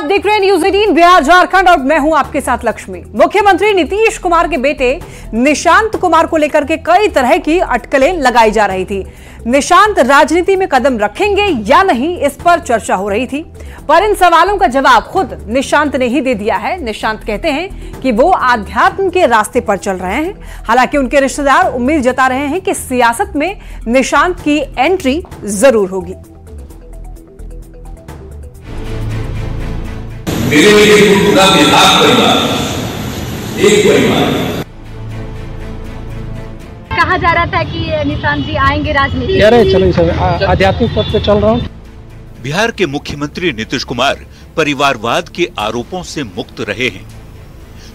देख रहे हैं न्यूज 18 बिहार झारखंड और मैं हूं आपके साथ लक्ष्मी। मुख्यमंत्री नीतीश कुमार के बेटे निशांत कुमार को लेकर के कई तरह की अटकलें लगाई जा रही थी। निशांत राजनीति में कदम रखेंगे या नहीं, इस पर चर्चा हो रही थी, पर इन सवालों का जवाब खुद निशांत ने ही दे दिया है। निशांत कहते हैं कि वो आध्यात्म के रास्ते पर चल रहे हैं। हालांकि उनके रिश्तेदार उम्मीद जता रहे हैं कि सियासत में निशांत की एंट्री जरूर होगी। मेरे लिए पूरा बिहार परिवार एक परिवार। कहा जा रहा था कि निशांत जी आएंगे राजनीति। चलो आध्यात्मिक पथ पे चल रहा हूँ। बिहार के मुख्यमंत्री नीतीश कुमार परिवारवाद के आरोपों से मुक्त रहे हैं।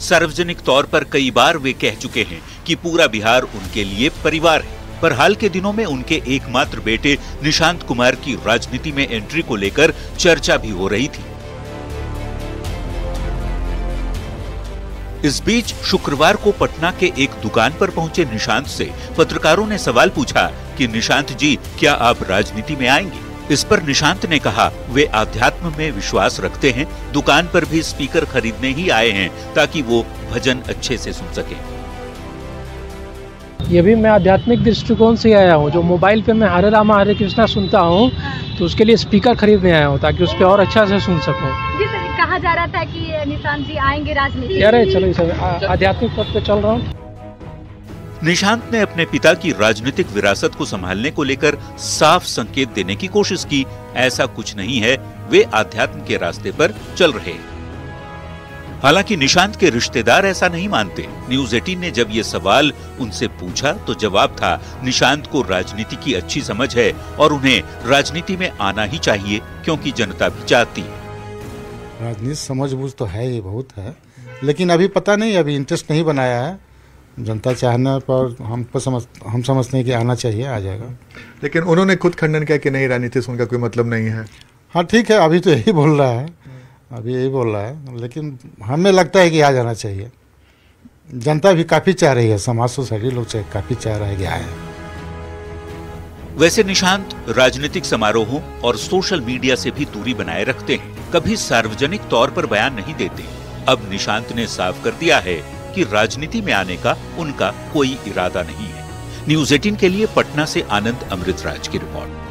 सार्वजनिक तौर पर कई बार वे कह चुके हैं कि पूरा बिहार उनके लिए परिवार है, पर हाल के दिनों में उनके एकमात्र बेटे निशांत कुमार की राजनीति में एंट्री को लेकर चर्चा भी हो रही थी। इस बीच शुक्रवार को पटना के एक दुकान पर पहुंचे निशांत से पत्रकारों ने सवाल पूछा कि निशांत जी, क्या आप राजनीति में आएंगे? इस पर निशांत ने कहा वे आध्यात्म में विश्वास रखते हैं, दुकान पर भी स्पीकर खरीदने ही आए हैं ताकि वो भजन अच्छे से सुन सकें। ये भी मैं आध्यात्मिक दृष्टिकोण से आया हूँ। जो मोबाइल पे मैं हरे रामा हरे कृष्णा सुनता हूँ, तो उसके लिए स्पीकर खरीदने आया हूँ ताकि उस पर और अच्छा से सुन सकूँ। कहा जा रहा था कि निशांत जी आएंगे राजनीति। चलो आध्यात्मिक पथ पे चल रहा हूँ। निशांत ने अपने पिता की राजनीतिक विरासत को संभालने को लेकर साफ संकेत देने की कोशिश की। ऐसा कुछ नहीं है, वे आध्यात्म के रास्ते पर चल रहे हैं। हालांकि निशांत के रिश्तेदार ऐसा नहीं मानते। न्यूज 18 ने जब ये सवाल उनसे पूछा तो जवाब था, निशांत को राजनीति की अच्छी समझ है और उन्हें राजनीति में आना ही चाहिए क्योंकि जनता भी चाहती है। राजनीति समझबूझ तो है ही बहुत है, लेकिन अभी पता नहीं, अभी इंटरेस्ट नहीं बनाया है। जनता चाहने पर हम समझते हैं कि आना चाहिए, आ जाएगा। लेकिन उन्होंने खुद खंडन किया कि नहीं, राजनीति से उनका कोई मतलब नहीं है। हाँ ठीक है, अभी तो यही बोल रहा है, लेकिन हमें लगता है कि आ जाना चाहिए। जनता भी काफ़ी चाह रही है, समाज सोसाइटी लोग काफ़ी चाह रहे हैं कि आए। वैसे निशांत राजनीतिक समारोहों और सोशल मीडिया से भी दूरी बनाए रखते हैं, कभी सार्वजनिक तौर पर बयान नहीं देते। अब निशांत ने साफ कर दिया है कि राजनीति में आने का उनका कोई इरादा नहीं है। न्यूज 18 के लिए पटना से आनंद अमृतराज की रिपोर्ट।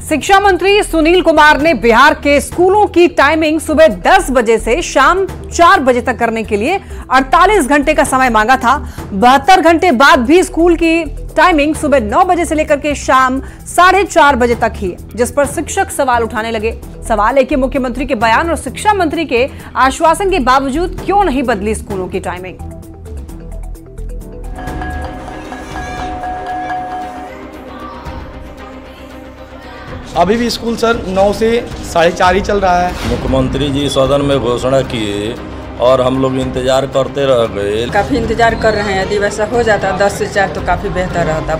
शिक्षा मंत्री सुनील कुमार ने बिहार के स्कूलों की टाइमिंग सुबह 10 बजे से शाम 4 बजे तक करने के लिए 48 घंटे का समय मांगा था। 72 घंटे बाद भी स्कूल की टाइमिंग सुबह 9 बजे से लेकर के शाम 4:30 बजे तक ही है, जिस पर शिक्षक सवाल उठाने लगे। सवाल है कि मुख्यमंत्री के बयान और शिक्षा मंत्री के आश्वासन के बावजूद क्यों नहीं बदली स्कूलों की टाइमिंग। अभी भी स्कूल सर 9 से 4:30 ही चल रहा है। मुख्यमंत्री जी सदन में घोषणा किए और हम लोग इंतजार करते रह गए। काफी इंतजार कर रहे हैं, यदि वैसा हो जाता 10 से 4 तो काफी बेहतर रहता।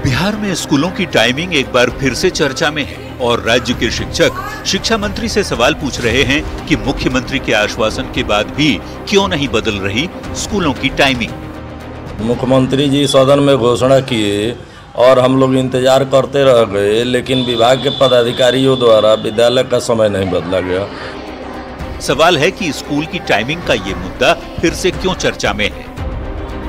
बिहार में स्कूलों की टाइमिंग एक बार फिर से चर्चा में है और राज्य के शिक्षक शिक्षा मंत्री से सवाल पूछ रहे हैं कि मुख्यमंत्री के आश्वासन के बाद भी क्यों नहीं बदल रही स्कूलों की टाइमिंग। मुख्यमंत्री जी सदन में घोषणा किए और हम लोग इंतजार करते रह गए, लेकिन विभाग के पदाधिकारियों द्वारा विद्यालय का समय नहीं बदला गया। सवाल है कि स्कूल की टाइमिंग का ये मुद्दा फिर से क्यों चर्चा में है।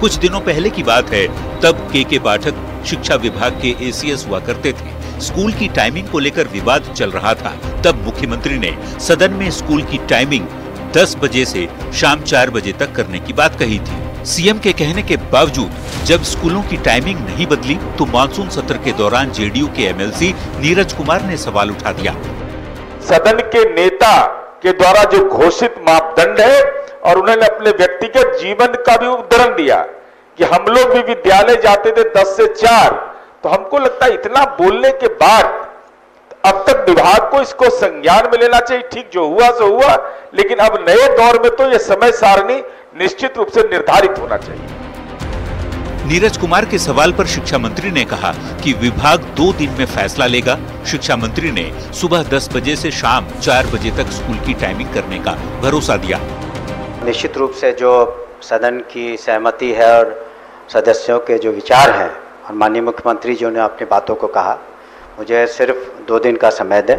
कुछ दिनों पहले की बात है, तब के पाठक शिक्षा विभाग के एसीएस हुआ करते थे। स्कूल की टाइमिंग को लेकर विवाद चल रहा था। तब मुख्यमंत्री ने सदन में स्कूल की टाइमिंग 10 बजे से शाम 4 बजे तक करने की बात कही थी। सीएम के कहने के बावजूद जब स्कूलों की टाइमिंग नहीं बदली तो मानसून सत्र के दौरान जेडीयू के एमएलसी नीरज कुमार ने सवाल उठा दिया। सदन के नेता के द्वारा जो घोषित मापदंड है और उन्होंने अपने व्यक्तिगत जीवन का भी उदाहरण दिया कि हम लोग भी विद्यालय जाते थे 10 से 4, तो हमको लगता है इतना बोलने के बाद अब तक विभाग को इसको संज्ञान में लेना चाहिए। ठीक, जो हुआ सो हुआ, लेकिन अब नए दौर में तो यह समय सारणी निश्चित रूप से निर्धारित होना चाहिए। नीरज कुमार के सवाल पर शिक्षा मंत्री ने कहा कि विभाग 2 दिन में फैसला लेगा। शिक्षा मंत्री ने सुबह 10 बजे से शाम 4 बजे तक स्कूल की टाइमिंग करने का भरोसा दिया। निश्चित रूप से जो सदन की सहमति है और सदस्यों के जो विचार हैं और माननीय मुख्यमंत्री जी ने अपनी बातों को कहा, मुझे सिर्फ 2 दिन का समय दें।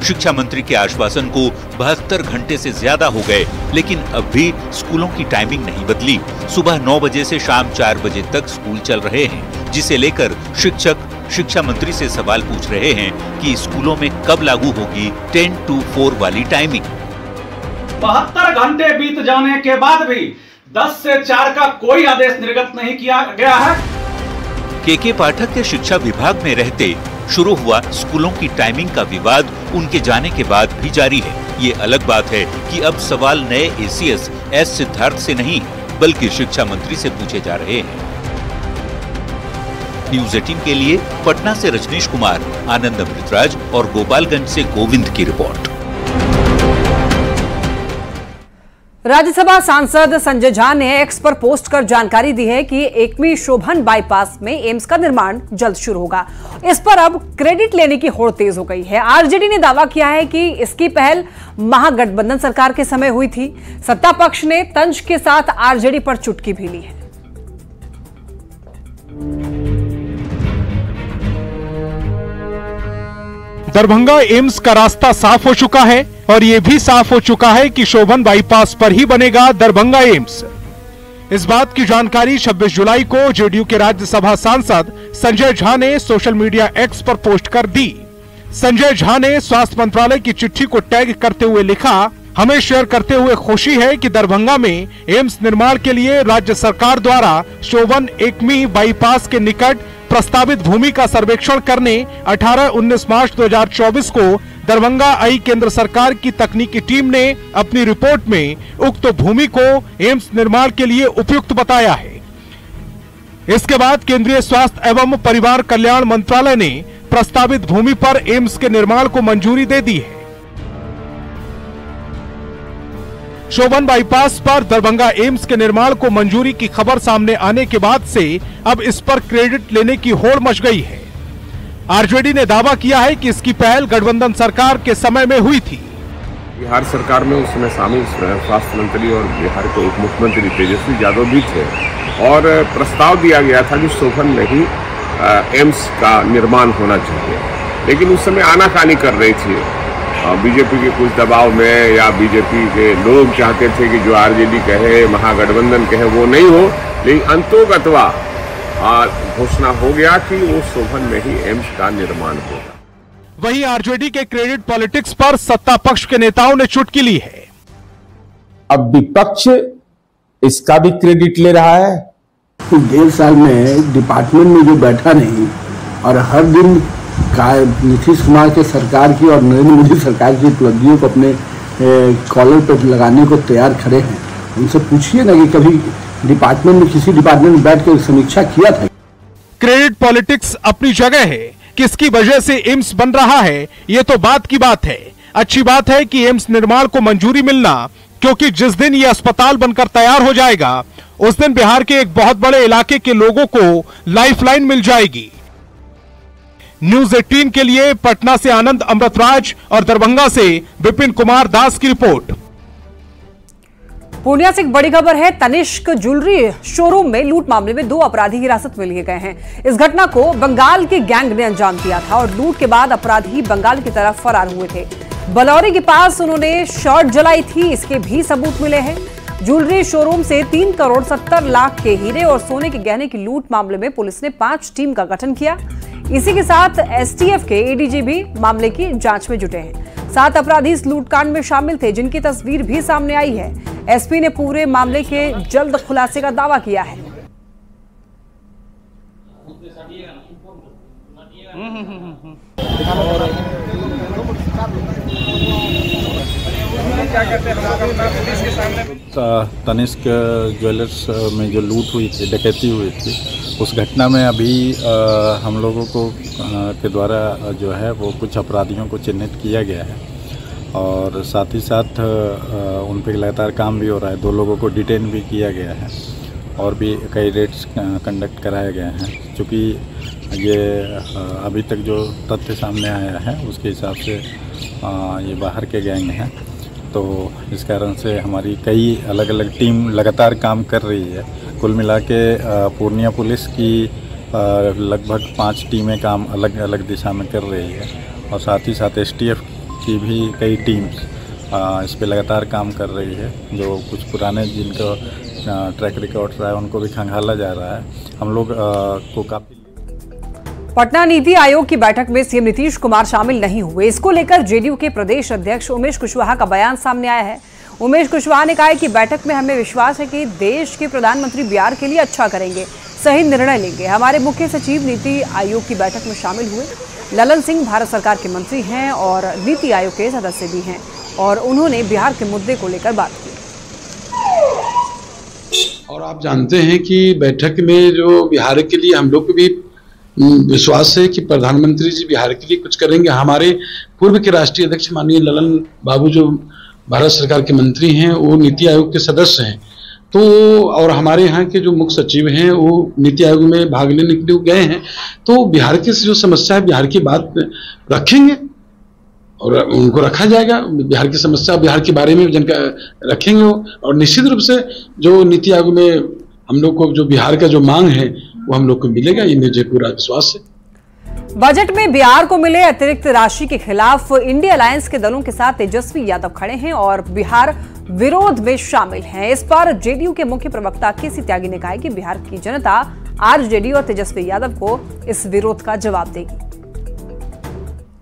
शिक्षा मंत्री के आश्वासन को 72 घंटे से ज्यादा हो गए, लेकिन अब भी स्कूलों की टाइमिंग नहीं बदली। सुबह 9 बजे से शाम 4 बजे तक स्कूल चल रहे हैं, जिसे लेकर शिक्षक शिक्षा मंत्री से सवाल पूछ रहे हैं कि स्कूलों में कब लागू होगी 10 to 4 वाली टाइमिंग। 72 घंटे बीत जाने के बाद भी 10 से 4 का कोई आदेश निर्गत नहीं किया गया है। के पाठक के शिक्षा विभाग में रहते शुरू हुआ स्कूलों की टाइमिंग का विवाद उनके जाने के बाद भी जारी है। ये अलग बात है कि अब सवाल नए एसीएस एस सिद्धार्थ से नहीं, बल्कि शिक्षा मंत्री से पूछे जा रहे हैं। न्यूज़ 18 के लिए पटना से रजनीश कुमार, आनंद अमृतराज और गोपालगंज से गोविंद की रिपोर्ट। राज्यसभा सांसद संजय झा ने एक्स पर पोस्ट कर जानकारी दी है कि एकमी शोभन बाईपास में एम्स का निर्माण जल्द शुरू होगा। इस पर अब क्रेडिट लेने की होड़ तेज हो गई है। आरजेडी ने दावा किया है कि इसकी पहल महागठबंधन सरकार के समय हुई थी। सत्ता पक्ष ने तंज के साथ आरजेडी पर चुटकी भी ली है। दरभंगा एम्स का रास्ता साफ हो चुका है और ये भी साफ हो चुका है कि शोभन बाईपास पर ही बनेगा दरभंगा एम्स। इस बात की जानकारी 26 जुलाई को जेडीयू के राज्यसभा सांसद संजय झा ने सोशल मीडिया एक्स पर पोस्ट कर दी। संजय झा ने स्वास्थ्य मंत्रालय की चिट्ठी को टैग करते हुए लिखा, हमें शेयर करते हुए खुशी है कि दरभंगा में एम्स निर्माण के लिए राज्य सरकार द्वारा शोभन एकमी बाईपास के निकट प्रस्तावित भूमि का सर्वेक्षण करने 18-19 मार्च 2024 को दरभंगा आई केंद्र सरकार की तकनीकी टीम ने अपनी रिपोर्ट में उक्त भूमि को एम्स निर्माण के लिए उपयुक्त बताया है। इसके बाद केंद्रीय स्वास्थ्य एवं परिवार कल्याण मंत्रालय ने प्रस्तावित भूमि पर एम्स के निर्माण को मंजूरी दे दी है। शोभन बाईपास पर दरभंगा एम्स के निर्माण को मंजूरी की खबर सामने आने के बाद से अब इस पर क्रेडिट लेने की होड़ मच गई है। आरजेडी ने दावा किया है कि इसकी पहल गठबंधन सरकार के समय में हुई थी। बिहार सरकार में उस समय शामिल स्वास्थ्य मंत्री और बिहार के उप मुख्यमंत्री तेजस्वी यादव भी थे और प्रस्ताव दिया गया था कि शोभन में ही एम्स का निर्माण होना चाहिए, लेकिन उस समय आनाकानी कर रही थी बीजेपी के कुछ दबाव में, या बीजेपी के लोग चाहते थे कि जो आरजेडी कहे, महागठबंधन कहे, वो नहीं हो, लेकिन अंतोगत्वा घोषणा हो गया कि वो शोभन में ही एम्स का निर्माण होगा। वहीं आरजेडी के क्रेडिट पॉलिटिक्स पर सत्ता पक्ष के नेताओं ने चुटकी ली है। अब विपक्ष इसका भी क्रेडिट ले रहा है। 1.5 साल में डिपार्टमेंट में जो बैठा नहीं और हर दिन नीतीश कुमार के सरकार की और नरेंद्र मोदी सरकार की उपलब्धियों को अपने कॉलर पर लगाने को तैयार खड़े हैं, उनसे पूछिए ना कि कभी डिपार्टमेंट में किसी डिपार्टमेंट में बैठ कर समीक्षा किया था। क्रेडिट पॉलिटिक्स अपनी जगह है, किसकी वजह से एम्स बन रहा है ये तो बात की बात है। अच्छी बात है कि एम्स निर्माण को मंजूरी मिलना, क्योंकि जिस दिन ये अस्पताल बनकर तैयार हो जाएगा उस दिन बिहार के एक बहुत बड़े इलाके के लोगों को लाइफलाइन मिल जाएगी। न्यूज़ 18 के लिए पटना से आनंद अमृतराज और दरभंगा से विपिन कुमार दास की रिपोर्ट। पूर्णिया से एक बड़ी खबर है। तनिष्क ज्वेलरी शोरूम में लूट मामले में 2 अपराधी हिरासत में लिए गए हैं। इस घटना को बंगाल के गैंग ने अंजाम दिया था और लूट के बाद अपराधी बंगाल की तरफ फरार हुए थे। बलौरी के पास उन्होंने शॉट जलाई थी, इसके भी सबूत मिले हैं। ज्वेलरी शोरूम से 3 करोड़ 70 लाख के हीरे और सोने के गहने की लूट मामले में पुलिस ने 5 टीम का गठन किया। इसी के साथ एसटीएफ के एडीजी भी मामले की जांच में जुटे हैं। 7 अपराधी इस लूटकांड में शामिल थे, जिनकी तस्वीर भी सामने आई है। एसपी ने पूरे मामले के जल्द खुलासे का दावा किया है। तनिष्क ज्वेलर्स में जो लूट हुई थी, डकैती हुई थी, उस घटना में अभी हम लोगों को के द्वारा जो है वो कुछ अपराधियों को चिन्हित किया गया है और साथ ही साथ उन पर लगातार काम भी हो रहा है। 2 लोगों को डिटेन भी किया गया है और भी कई रेड्स कंडक्ट कराए गए हैं। चूँकि ये अभी तक जो तथ्य सामने आया है उसके हिसाब से ये बाहर के गैंग हैं, तो इस कारण से हमारी कई अलग अलग टीम लगातार काम कर रही है। कुल मिला के पूर्णिया पुलिस की लगभग 5 टीमें काम अलग अलग दिशा में कर रही है और साथ ही साथ STF की भी कई टीम्स इस पे लगातार काम कर रही है। जो कुछ पुराने जिनको ट्रैक रिकॉर्ड रहा है उनको भी खंगाला जा रहा है। हम लोग को काफ़ी पटना नीति आयोग की बैठक में सीएम नीतीश कुमार शामिल नहीं हुए। इसको लेकर जेडीयू के प्रदेश अध्यक्ष उमेश कुशवाहा का बयान सामने आया है। उमेश कुशवाहा ने कहा है कि बैठक में हमें विश्वास है कि देश के प्रधानमंत्री बिहार के लिए अच्छा करेंगे, सही निर्णय लेंगे। हमारे मुख्य सचिव नीति आयोग की बैठक में शामिल हुए। ललन सिंह भारत सरकार के मंत्री हैं और नीति आयोग के सदस्य भी हैं और उन्होंने बिहार के मुद्दे को लेकर बात की। और आप जानते हैं कि बैठक में जो बिहार के लिए हम लोग को भी विश्वास है कि प्रधानमंत्री जी बिहार के लिए कुछ करेंगे। हमारे पूर्व के राष्ट्रीय अध्यक्ष माननीय ललन बाबू जो भारत सरकार के मंत्री हैं वो नीति आयोग के सदस्य हैं, तो और हमारे यहाँ के जो मुख्य सचिव हैं वो नीति आयोग में भाग लेने के लिए गए हैं। तो बिहार की जो समस्या है बिहार की बात रखेंगे और उनको रखा जाएगा। बिहार की समस्या बिहार के बारे में जानकारी रखेंगे और निश्चित रूप से जो नीति आयोग में हम लोग को जो बिहार का जो मांग है वो हम लोग को मिलेगा, ये मुझे पूरा विश्वास है। बजट में बिहार को मिले अतिरिक्त राशि के खिलाफ इंडिया अलायंस के दलों के साथ तेजस्वी यादव खड़े हैं और बिहार विरोध में शामिल हैं। इस पर जेडीयू के मुख्य प्रवक्ता केसी त्यागी ने कहा कि बिहार की जनता आज जेडीयू और तेजस्वी यादव को इस विरोध का जवाब देगी।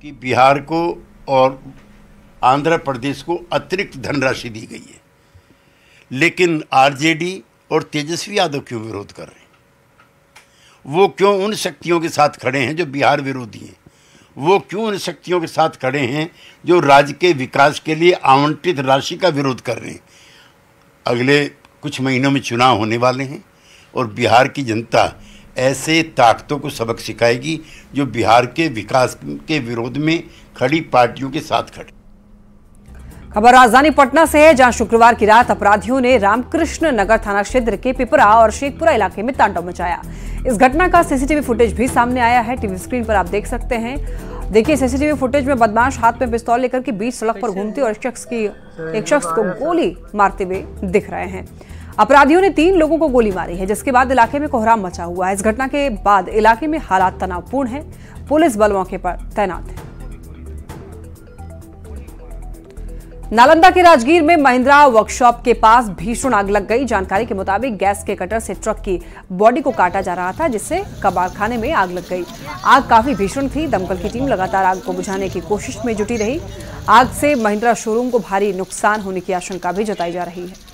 कि बिहार को और आंध्र प्रदेश को अतिरिक्त धनराशि दी गई है, लेकिन आरजेडी और तेजस्वी यादव क्यों विरोध कर रहे हैं? वो क्यों उन शक्तियों के साथ खड़े हैं जो बिहार विरोधी हैं? वो क्यों उन शक्तियों के साथ खड़े हैं जो राज्य के विकास के लिए आवंटित राशि का विरोध कर रहे हैं? अगले कुछ महीनों में चुनाव होने वाले हैं और बिहार की जनता ऐसे ताकतों को सबक सिखाएगी जो बिहार के विकास के विरोध में खड़ी पार्टियों के साथ खड़े। खबर राजधानी पटना से है, जहां शुक्रवार की रात अपराधियों ने रामकृष्ण नगर थाना क्षेत्र के पिपरा और शेखपुरा इलाके में तांडव मचाया। इस घटना का सीसीटीवी फुटेज भी सामने आया है। टीवी स्क्रीन पर आप देख सकते हैं। देखिए सीसीटीवी फुटेज में बदमाश हाथ में पिस्तौल लेकर के बीच सड़क पर घूमते और एक शख्स को गोली मारते हुए दिख रहे हैं। अपराधियों ने 3 लोगों को गोली मारी है, जिसके बाद इलाके में कोहराम मचा हुआ है। इस घटना के बाद इलाके में हालात तनावपूर्ण है। पुलिस बल मौके पर तैनात है। नालंदा के राजगीर में महिंद्रा वर्कशॉप के पास भीषण आग लग गई। जानकारी के मुताबिक गैस के कटर से ट्रक की बॉडी को काटा जा रहा था, जिससे कबाड़खाने में आग लग गई। आग काफी भीषण थी। दमकल की टीम लगातार आग को बुझाने की कोशिश में जुटी रही। आग से महिंद्रा शोरूम को भारी नुकसान होने की आशंका भी जताई जा रही है।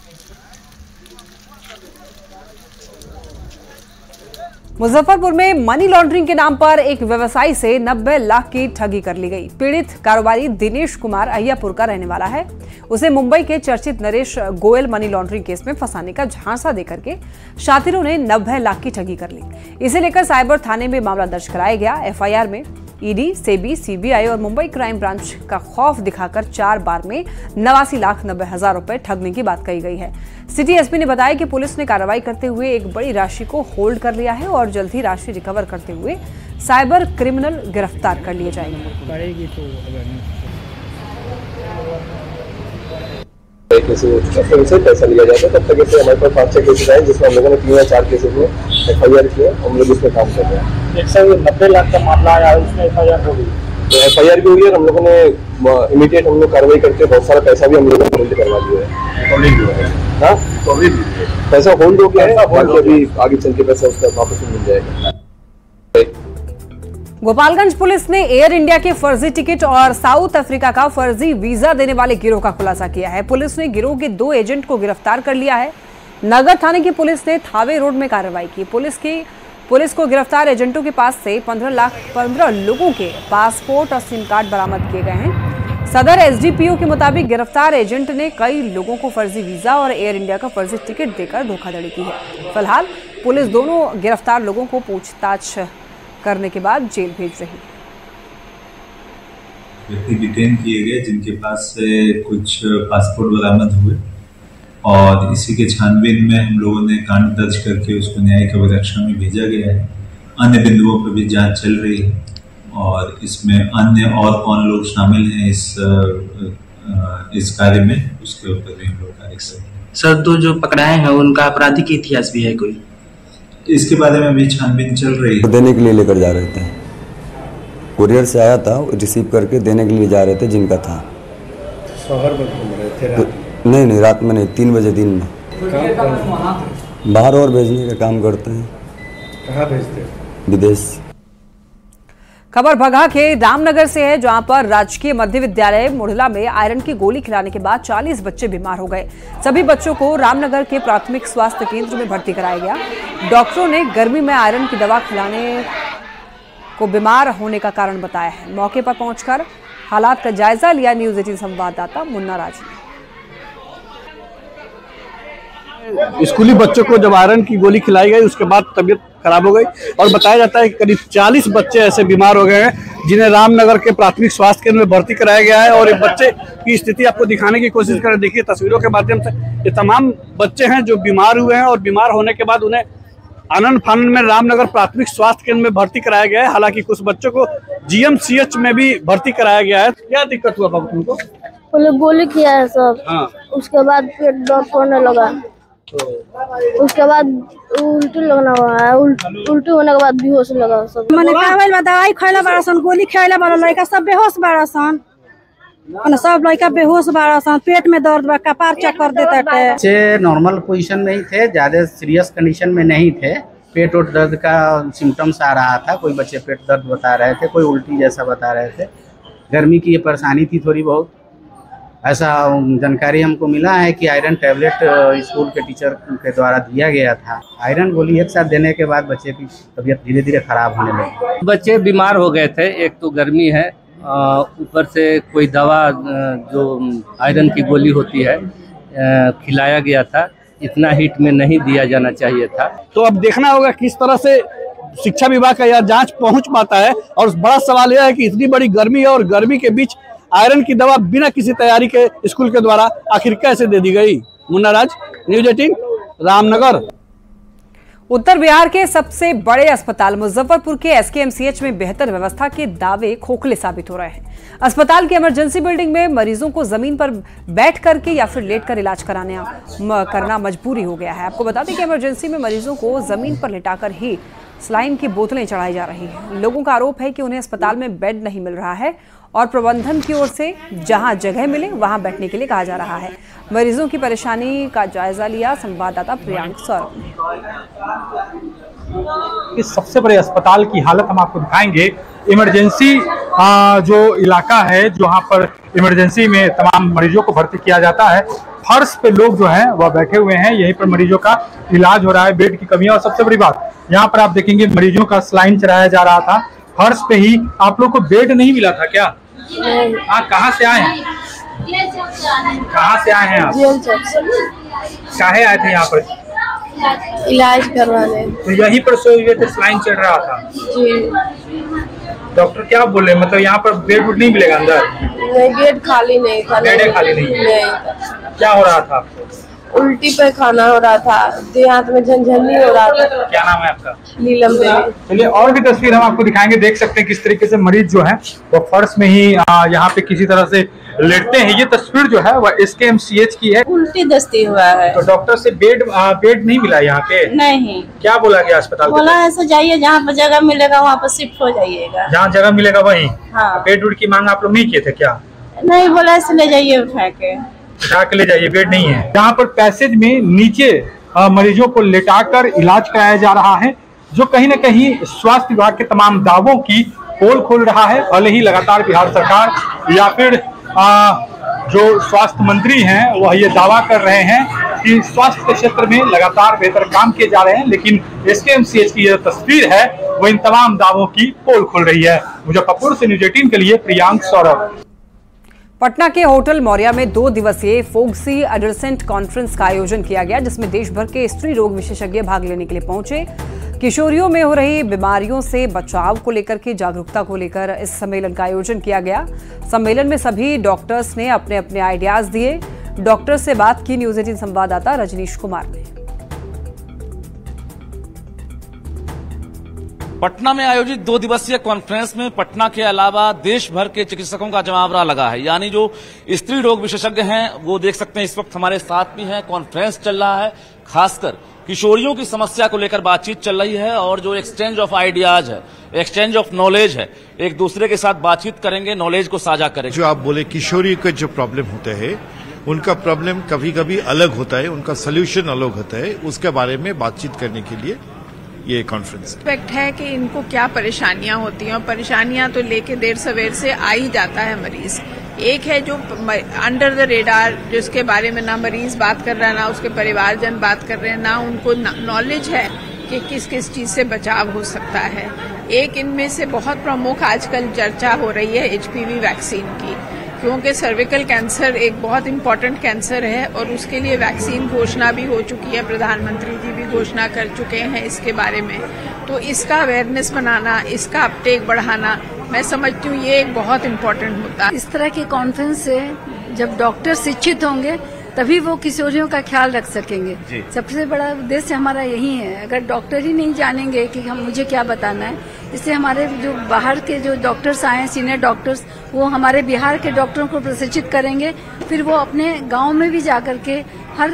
मुजफ्फरपुर में मनी लॉन्ड्रिंग के नाम पर एक व्यवसायी से 90 लाख की ठगी कर ली गई। पीड़ित कारोबारी दिनेश कुमार अहियापुर का रहने वाला है। उसे मुंबई के चर्चित Naresh Goyal money laundering case में फंसाने का झांसा देकर के शातिरों ने 90 लाख की ठगी कर ली। इसे लेकर साइबर थाने में मामला दर्ज कराया गया। एफआईआर में ईडी, सेबी, सीबीआई और मुंबई क्राइम ब्रांच का खौफ दिखाकर 4 बार में 89,90,000 रुपए ठगने की बात कही गई है। सिटी एसपी ने बताया कि पुलिस ने कार्रवाई करते हुए एक बड़ी राशि को होल्ड कर लिया है और जल्द ही राशि रिकवर करते हुए साइबर क्रिमिनल गिरफ्तार कर लिए जाएंगे। से पैसा लिया जाता है, तब तक ऐसे हमारे पास 5-6 केसेस आए जिसमें हम लोगों ने 3 या 4 केसेस में एफआईआर किया। हम लोग इसमें काम कर रहे हैं। 190 लाख का मामला आया, उसमें एफआईआर हो गई। तो एफआईआर भी हुई है। हम लोगों ने इमीडिएट हम लोग कार्रवाई करके बहुत सारा पैसा भी हम लोगों ने होल्ड करवा दिया है। हाँ, पैसा होल्ड हो गया है, बाकी अभी आगे चल के पैसा उसका वापस मिल जाएगा। गोपालगंज पुलिस ने एयर इंडिया के फर्जी टिकट और साउथ अफ्रीका का फर्जी वीजा देने वाले गिरोह का खुलासा किया है। पुलिस ने गिरोह के 2 एजेंट को गिरफ्तार कर लिया है। नगर थाने की पुलिस ने थावे रोड में कार्रवाई की। पुलिस को गिरफ्तार एजेंटों के पास से 15 लोगों के पासपोर्ट और सिम कार्ड बरामद किए गए हैं। सदर एसडीपीओ के मुताबिक गिरफ्तार एजेंट ने कई लोगों को फर्जी वीजा और एयर इंडिया का फर्जी टिकट देकर धोखाधड़ी की है। फिलहाल पुलिस दोनों गिरफ्तार लोगों को पूछताछ करने के बाद जेल भेज रही है। व्यक्ति डिटेन किए गए जिनके पास से कुछ पासपोर्ट बरामद हुए और इसी के छानबीन में हम लोगों ने कांड दर्ज करके उसको न्यायिक अभिरक्षा में भेजा गया है। अन्य बिंदुओं पर भी जांच चल रही है और इसमें अन्य और कौन लोग शामिल हैं इस कार्य में, उसके ऊपर भी हम लोग कार्य कर रहे हैं। सर, तो जो पकड़ाए हैं उनका आपराधिक इतिहास भी है कोई? इसके बारे में अभी छानबीन चल रही है। देने के लिए लेकर जा रहे थे, कुरियर से आया था, रिसीव करके देने के लिए जा रहे थे जिनका था। शहर में घूम रहे थे रात में? नहीं, रात में नहीं, 3 बजे दिन में। बाहर और भेजने का काम करते हैं। कहाँ भेजते हैं? विदेश। खबर बगहा के रामनगर से है, जहां पर राजकीय मध्य विद्यालय मुढ़ला में आयरन की गोली खिलाने के बाद 40 बच्चे बीमार हो गए। सभी बच्चों को रामनगर के प्राथमिक स्वास्थ्य केंद्र में भर्ती कराया गया। डॉक्टरों ने गर्मी में आयरन की दवा खिलाने को बीमार होने का कारण बताया है। मौके पर पहुंचकर हालात का जायजा लिया न्यूज़ 18 संवाददाता मुन्ना राज ने। स्कूली बच्चों को जब आयरन की गोली खिलाई गई उसके बाद तबीयत खराब हो गई और बताया जाता है कि करीब 40 बच्चे ऐसे बीमार हो गए हैं जिन्हें रामनगर के प्राथमिक स्वास्थ्य केंद्र में भर्ती कराया गया है। और एक बच्चे की स्थिति आपको दिखाने की कोशिश करें, देखिए तस्वीरों के माध्यम से। ये तमाम बच्चे हैं जो बीमार हुए हैं और बीमार होने के बाद उन्हें आनंद फानंद में रामनगर प्राथमिक स्वास्थ्य केंद्र में भर्ती कराया गया है। हालांकि कुछ बच्चों को GMCH में भी भर्ती कराया गया है। क्या दिक्कत हुआ बाबू तुमको? पहले गोली किया है सब। हाँ। उसके बाद पेट दर्द करने लगा, उसके बाद उल्टी लगना हुआ, उल्टी होने के बाद बेहोश लगा सब। मैंने दवाई खैला बड़ा सन, गोली खैला बड़ा, लड़का सब बेहोश बड़ा सन, सब लड़का बेहोश बड़ा सन, पेट में दर्द बा, कपार चक्कर देता है। बच्चे नॉर्मल पोजीशन में ही थे, ज्यादा सीरियस कंडीशन में नहीं थे। पेट और दर्द का सिम्टम्स आ रहा था, कोई बच्चे पेट दर्द बता रहे थे, कोई उल्टी जैसा बता रहे थे। गर्मी की ये परेशानी थी थोड़ी बहुत, ऐसा जानकारी हमको मिला है कि आयरन टैबलेट स्कूल के टीचर के द्वारा दिया गया था। आयरन गोली एक साथ देने के बाद बच्चे की तबीयत धीरे धीरे खराब होने लगी। बच्चे बीमार हो गए थे, एक तो गर्मी है, ऊपर से कोई दवा जो आयरन की गोली होती है खिलाया गया था, इतना हीट में नहीं दिया जाना चाहिए था। तो अब देखना होगा किस तरह से शिक्षा विभाग का यह जांच पहुंच पाता है। और बड़ा सवाल यह है कि इतनी बड़ी गर्मी है और गर्मी के बीच आयरन की दवा बिना किसी तैयारी के स्कूल के द्वारा आखिर कैसे दे दी गई। मुन्ना राज, न्यूज़ 18 रामनगर। उत्तर बिहार के सबसे बड़े अस्पताल मुजफ्फरपुर के SKMCH में बेहतर व्यवस्था के दावे खोखले साबित हो रहे हैं। अस्पताल की इमरजेंसी बिल्डिंग में मरीजों को जमीन पर बैठ करके या फिर लेटकर इलाज करना मजबूरी हो गया है। आपको बता दें कि इमरजेंसी में मरीजों को जमीन पर लेटाकर ही सलाइन की बोतलें चढ़ाई जा रही हैं। लोगों का आरोप है कि उन्हें अस्पताल में बेड नहीं मिल रहा है और प्रबंधन की ओर से जहां जगह मिले वहां बैठने के लिए कहा जा रहा है। मरीजों की परेशानी का जायजा लिया संवाददाता प्रियांक सौरभ ने। इस सबसे बड़े अस्पताल की हालत हम आपको दिखाएंगे। इमरजेंसी जो इलाका है जहाँ पर इमरजेंसी में तमाम मरीजों को भर्ती किया जाता है, फर्श पे लोग जो हैं वह बैठे हुए हैं, यहीं पर मरीजों का इलाज हो रहा है। बेड की कमी है और सबसे बड़ी बात यहाँ पर आप देखेंगे मरीजों का सलाइन चढ़ाया जा रहा था फर्श पे ही। आप लोग को बेड नहीं मिला था क्या? कहाँ से आए हैं? कहाँ से आए हैं आप? काहे आए थे यहाँ पर? इलाज करवाने। तो यहीं पर सोए हुए थे, सलाइन चढ़ रहा था जी। डॉक्टर क्या बोले, मतलब यहाँ पर बेड नहीं मिलेगा अंदर? नहीं, बेड खाली नहीं था। बेड खाली नहीं। क्या हो रहा था आपको? उल्टी पे खाना हो रहा था, देह हाथ में झनझनी हो रहा था। क्या नाम है आपका? नीलम देवी। चलिए और भी तस्वीर हम आपको दिखाएंगे। देख सकते हैं किस तरीके से मरीज जो है वो फर्श में ही यहाँ पे किसी तरह से लेटते हैं। ये तस्वीर जो है वह SKMCH की है। उल्टी दस्ती हुआ है। तो डॉक्टर से बेड नहीं मिला यहाँ पे? नहीं। क्या बोला गया अस्पताल? बोला ऐसा जाइए, जहाँ पर जगह मिलेगा वहाँ पर शिफ्ट हो जाइएगा। जहाँ जगह मिलेगा वहीं? हाँ। बेड की मांग आप लोग नहीं किए थे क्या? नहीं, बोला ऐसे ले जाइए उठा के ले जाइए, बेड नहीं है। यहाँ पर पैसेज में नीचे मरीजों को लेटाकर इलाज कराया जा रहा है, जो कहीं न कहीं स्वास्थ्य विभाग के तमाम दावों की पोल खोल रहा है। भले ही लगातार बिहार सरकार या फिर जो स्वास्थ्य मंत्री हैं वह ये दावा कर रहे हैं कि स्वास्थ्य के क्षेत्र में लगातार बेहतर काम किए जा रहे हैं, लेकिन SKMCH की यह तस्वीर है वो इन तमाम दावों की पोल खोल रही है। मुजफ्फरपुर से न्यूज़ 18 के लिए प्रियांक सौरभ। पटना के होटल मौर्या में 2 दिवसीय फोक्सी एडोलेसेंट कॉन्फ्रेंस का आयोजन किया गया, जिसमें देश भर के स्त्री रोग विशेषज्ञ भाग लेने के लिए पहुंचे। किशोरियों में हो रही बीमारियों से बचाव को लेकर के जागरूकता को लेकर इस सम्मेलन का आयोजन किया गया। सम्मेलन में सभी डॉक्टर्स ने अपने अपने आइडियाज दिए। डॉक्टर से बात की न्यूज़ 18 संवाददाता रजनीश कुमार ने। पटना में आयोजित 2 दिवसीय कॉन्फ्रेंस में पटना के अलावा देश भर के चिकित्सकों का जमावड़ा लगा है। यानी जो स्त्री रोग विशेषज्ञ हैं वो देख सकते हैं इस वक्त हमारे साथ भी हैं। कॉन्फ्रेंस चल रहा है, खासकर किशोरियों की समस्या को लेकर बातचीत चल रही है और जो एक्सचेंज ऑफ आइडियाज है, एक्सचेंज ऑफ नॉलेज है, एक दूसरे के साथ बातचीत करेंगे, नॉलेज को साझा करेंगे। जो आप बोले किशोरी के जो प्रॉब्लम होते हैं, उनका प्रॉब्लम कभी कभी अलग होता है, उनका सोल्यूशन अलग होता है, उसके बारे में बातचीत करने के लिए ये कॉन्फ्रेंस एक्सपेक्ट है कि इनको क्या परेशानियां होती हैं, और परेशानियां तो लेके देर सवेर से आ ही जाता है मरीज। एक है जो अंडर द रेडार, जिसके बारे में ना मरीज बात कर रहा है, ना उसके परिवारजन बात कर रहे हैं, ना उनको नॉलेज है कि किस किस चीज से बचाव हो सकता है। एक इनमें से बहुत प्रमुख आजकल चर्चा हो रही है HPV वैक्सीन की, क्योंकि सर्विकल कैंसर एक बहुत इम्पोर्टेंट कैंसर है और उसके लिए वैक्सीन घोषणा भी हो चुकी है, प्रधानमंत्री जी भी घोषणा कर चुके हैं इसके बारे में। तो इसका अवेयरनेस बनाना, इसका अपटेक बढ़ाना, मैं समझती हूँ ये एक बहुत इम्पोर्टेंट होता है। इस तरह के कॉन्फ्रेंस से जब डॉक्टर शिक्षित होंगे तभी वो किशोरियों का ख्याल रख सकेंगे। सबसे बड़ा उद्देश्य हमारा यही है। अगर डॉक्टर ही नहीं जानेंगे कि हम मुझे क्या बताना है, इससे हमारे जो बाहर के जो डॉक्टर्स आए, सीनियर डॉक्टर्स, वो हमारे बिहार के डॉक्टरों को प्रशिक्षित करेंगे, फिर वो अपने गांव में भी जाकर के हर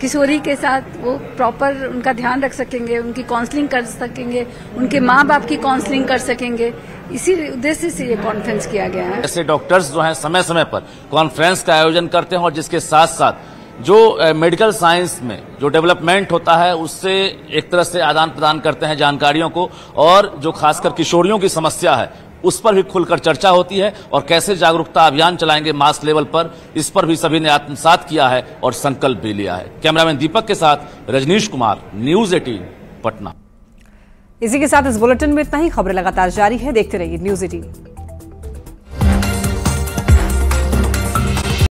किशोरी के साथ वो प्रॉपर उनका ध्यान रख सकेंगे, उनकी काउंसलिंग कर सकेंगे, उनके माँ बाप की काउंसलिंग कर सकेंगे। इसी उद्देश्य से ये कॉन्फ्रेंस किया गया है। ऐसे डॉक्टर्स जो हैं समय समय पर कॉन्फ्रेंस का आयोजन करते हैं और जिसके साथ साथ जो मेडिकल साइंस में जो डेवलपमेंट होता है उससे एक तरह से आदान प्रदान करते हैं जानकारियों को, और जो खासकर किशोरियों की समस्या है उस पर भी खुलकर चर्चा होती है और कैसे जागरूकता अभियान चलाएंगे मास लेवल पर, इस पर भी सभी ने आत्मसात किया है और संकल्प भी लिया है। कैमरामैन दीपक के साथ रजनीश कुमार, न्यूज़ 18 पटना। इसी के साथ इस बुलेटिन में इतना ही। खबरें लगातार जारी है, देखते रहिए न्यूज़ 18।